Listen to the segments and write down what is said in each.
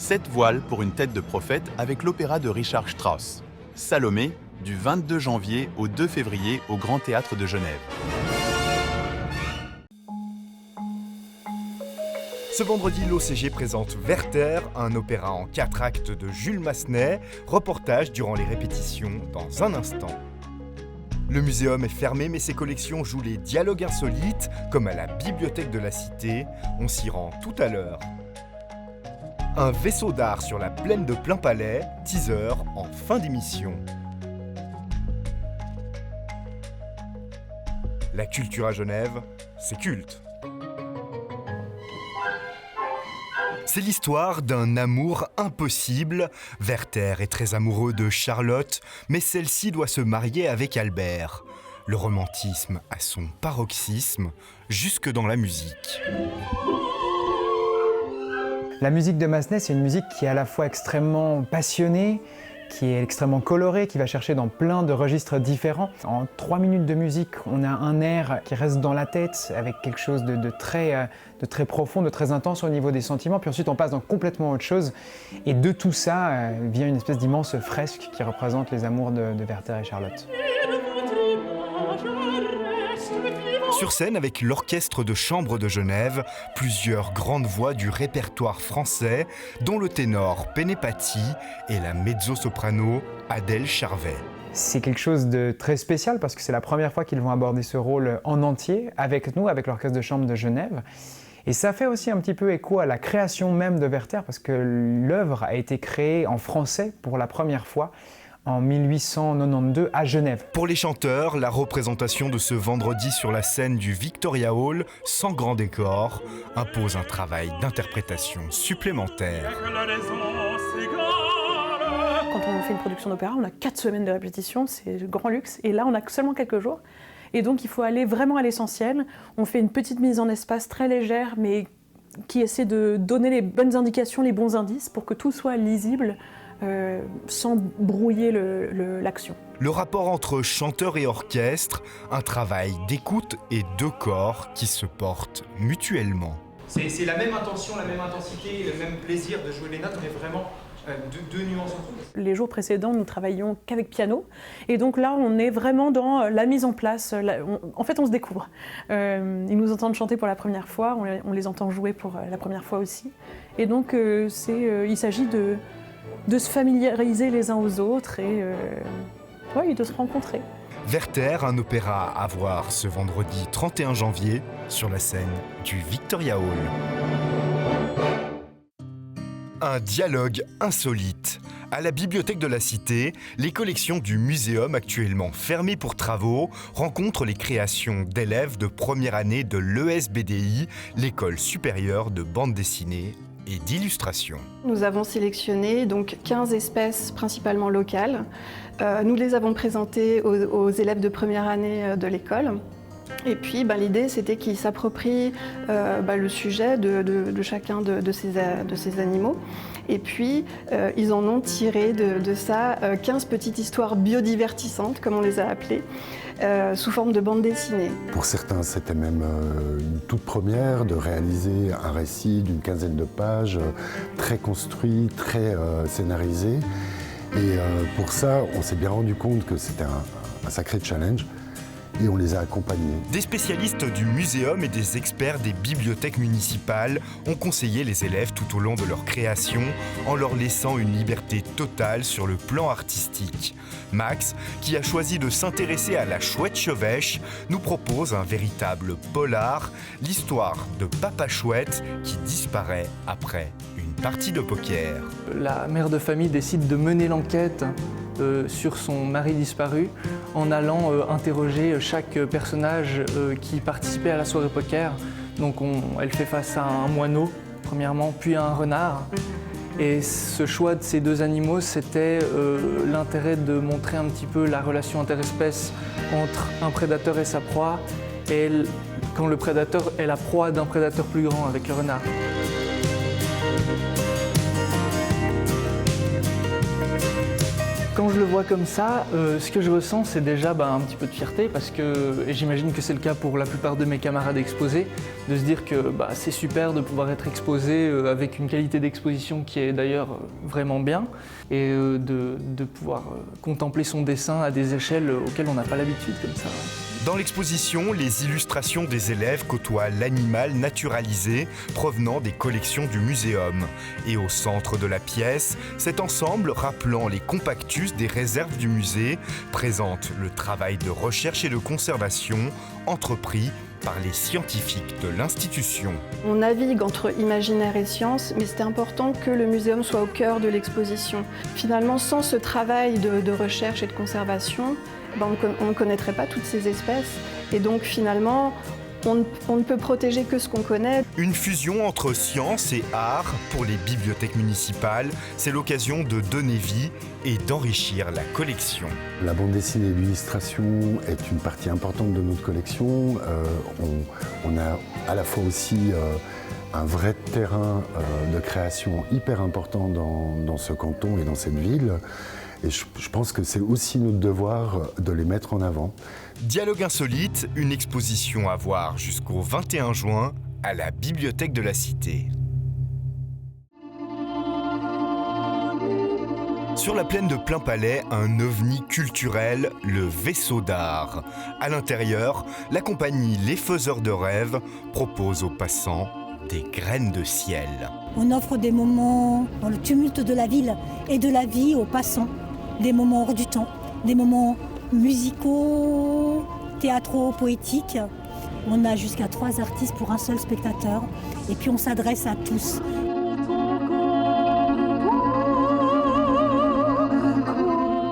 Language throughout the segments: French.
7 voiles pour une tête de prophète avec l'opéra de Richard Strauss. Salomé, du 22 janvier au 2 février au Grand Théâtre de Genève. Ce vendredi, l'OCG présente Werther, un opéra en 4 actes de Jules Massenet. Reportage durant les répétitions dans un instant. Le muséum est fermé, mais ses collections jouent les dialogues insolites, comme à la Bibliothèque de la Cité. On s'y rend tout à l'heure. Un vaisseau d'art sur la plaine de Plainpalais, teaser en fin d'émission. La culture à Genève, c'est culte. C'est l'histoire d'un amour impossible. Werther est très amoureux de Charlotte, mais celle-ci doit se marier avec Albert. Le romantisme a son paroxysme, jusque dans la musique. La musique de Massenet, c'est une musique qui est à la fois extrêmement passionnée, qui est extrêmement colorée, qui va chercher dans plein de registres différents. En 3 minutes de musique, on a un air qui reste dans la tête avec quelque chose de très profond, de très intense au niveau des sentiments. Puis ensuite, on passe dans complètement autre chose. Et de tout ça vient une espèce d'immense fresque qui représente les amours de Werther et Charlotte. Sur scène, avec l'Orchestre de chambre de Genève, plusieurs grandes voix du répertoire français, dont le ténor Penepati et la mezzo-soprano Adèle Charvet. C'est quelque chose de très spécial parce que c'est la première fois qu'ils vont aborder ce rôle en entier avec nous, avec l'Orchestre de chambre de Genève. Et ça fait aussi un petit peu écho à la création même de Werther parce que l'œuvre a été créée en français pour la première fois en 1892 à Genève. Pour les chanteurs, la représentation de ce vendredi sur la scène du Victoria Hall, sans grand décor, impose un travail d'interprétation supplémentaire. Quand on fait une production d'opéra, on a 4 semaines de répétition, c'est le grand luxe, et là on a seulement quelques jours. Et donc il faut aller vraiment à l'essentiel. On fait une petite mise en espace très légère, mais qui essaie de donner les bonnes indications, les bons indices, pour que tout soit lisible, sans brouiller l'action. Le rapport entre chanteur et orchestre, un travail d'écoute et de corps qui se portent mutuellement. C'est la même intention, la même intensité, le même plaisir de jouer les notes, mais vraiment deux nuances en plus. Les jours précédents, nous travaillions qu'avec piano, et donc là, on est vraiment dans la mise en place. En fait, on se découvre. Ils nous entendent chanter pour la première fois, on les entend jouer pour la première fois aussi, et donc il s'agit de se familiariser les uns aux autres et de se rencontrer. Werther, un opéra à voir ce vendredi 31 janvier sur la scène du Victoria Hall. Un dialogue insolite. À la Bibliothèque de la Cité, les collections du muséum, actuellement fermées pour travaux, rencontrent les créations d'élèves de première année de l'ESBDI, l'école supérieure de bande dessinée et d'illustration. Nous avons sélectionné donc 15 espèces principalement locales. Nous les avons présentées aux élèves de première année de l'école. Et puis l'idée c'était qu'ils s'approprient le sujet de chacun de ces animaux. Et puis ils en ont tiré de ça 15 petites histoires biodivertissantes, comme on les a appelées, sous forme de bande dessinée. Pour certains, c'était même une toute première de réaliser un récit d'une quinzaine de pages, très construit, très scénarisé. Et pour ça, on s'est bien rendu compte que c'était un sacré challenge. Et on les a accompagnés. Des spécialistes du muséum et des experts des bibliothèques municipales ont conseillé les élèves tout au long de leur création en leur laissant une liberté totale sur le plan artistique. Max, qui a choisi de s'intéresser à la chouette chevêche, nous propose un véritable polar, l'histoire de Papa Chouette qui disparaît après une partie de poker. La mère de famille décide de mener l'enquête sur son mari disparu en allant interroger chaque personnage qui participait à la soirée poker. Donc elle fait face à un moineau, premièrement, puis à un renard. Et ce choix de ces deux animaux, c'était l'intérêt de montrer un petit peu la relation interespèce entre un prédateur et sa proie, et quand le prédateur est la proie d'un prédateur plus grand avec le renard. Quand je le vois comme ça, ce que je ressens, c'est déjà un petit peu de fierté parce que, et j'imagine que c'est le cas pour la plupart de mes camarades exposés, de se dire que c'est super de pouvoir être exposé avec une qualité d'exposition qui est d'ailleurs vraiment bien et de pouvoir contempler son dessin à des échelles auxquelles on n'a pas l'habitude comme ça. Dans l'exposition, les illustrations des élèves côtoient l'animal naturalisé provenant des collections du muséum. Et au centre de la pièce, cet ensemble rappelant les compactus des réserves du musée présente le travail de recherche et de conservation entrepris par les scientifiques de l'institution. On navigue entre imaginaire et science, mais c'était important que le muséum soit au cœur de l'exposition. Finalement, sans ce travail de recherche et de conservation, on ne connaîtrait pas toutes ces espèces. Et donc finalement, on ne peut protéger que ce qu'on connaît. Une fusion entre science et art pour les bibliothèques municipales, c'est l'occasion de donner vie et d'enrichir la collection. La bande dessinée et l'illustration est une partie importante de notre collection. On a à la fois aussi un vrai terrain de création hyper important dans ce canton et dans cette ville. Et je pense que c'est aussi notre devoir de les mettre en avant. Dialogue insolite, une exposition à voir jusqu'au 21 juin à la Bibliothèque de la Cité. Sur la plaine de Plainpalais, un ovni culturel, le vaisseau d'art. À l'intérieur, la compagnie Les Faiseurs de Rêves propose aux passants des graines de ciel. On offre des moments dans le tumulte de la ville et de la vie aux passants. Des moments hors du temps, des moments musicaux, théâtraux, poétiques. On a jusqu'à 3 artistes pour un seul spectateur et puis on s'adresse à tous.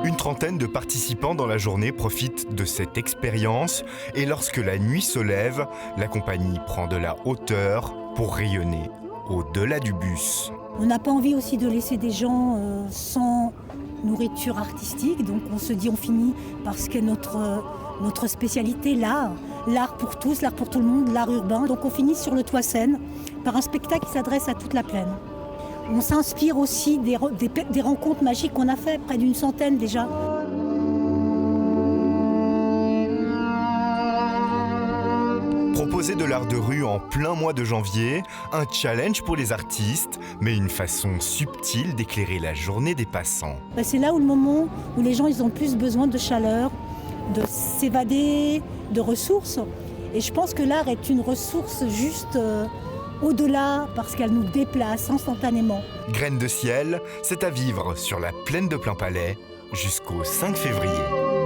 Une trentaine de participants dans la journée profitent de cette expérience et lorsque la nuit se lève, la compagnie prend de la hauteur pour rayonner au-delà du bus. On n'a pas envie aussi de laisser des gens sans nourriture artistique, donc on se dit on finit parce que notre spécialité, l'art pour tous, l'art pour tout le monde, l'art urbain. Donc on finit sur le toit Seine par un spectacle qui s'adresse à toute la plaine. On s'inspire aussi des rencontres magiques qu'on a fait, près d'une centaine déjà. Proposer de l'art de rue en plein mois de janvier, un challenge pour les artistes, mais une façon subtile d'éclairer la journée des passants. C'est là où le moment où les gens ils ont plus besoin de chaleur, de s'évader, de ressources. Et je pense que l'art est une ressource juste au-delà parce qu'elle nous déplace instantanément. Graines de ciel, c'est à vivre sur la plaine de Plainpalais jusqu'au 5 février.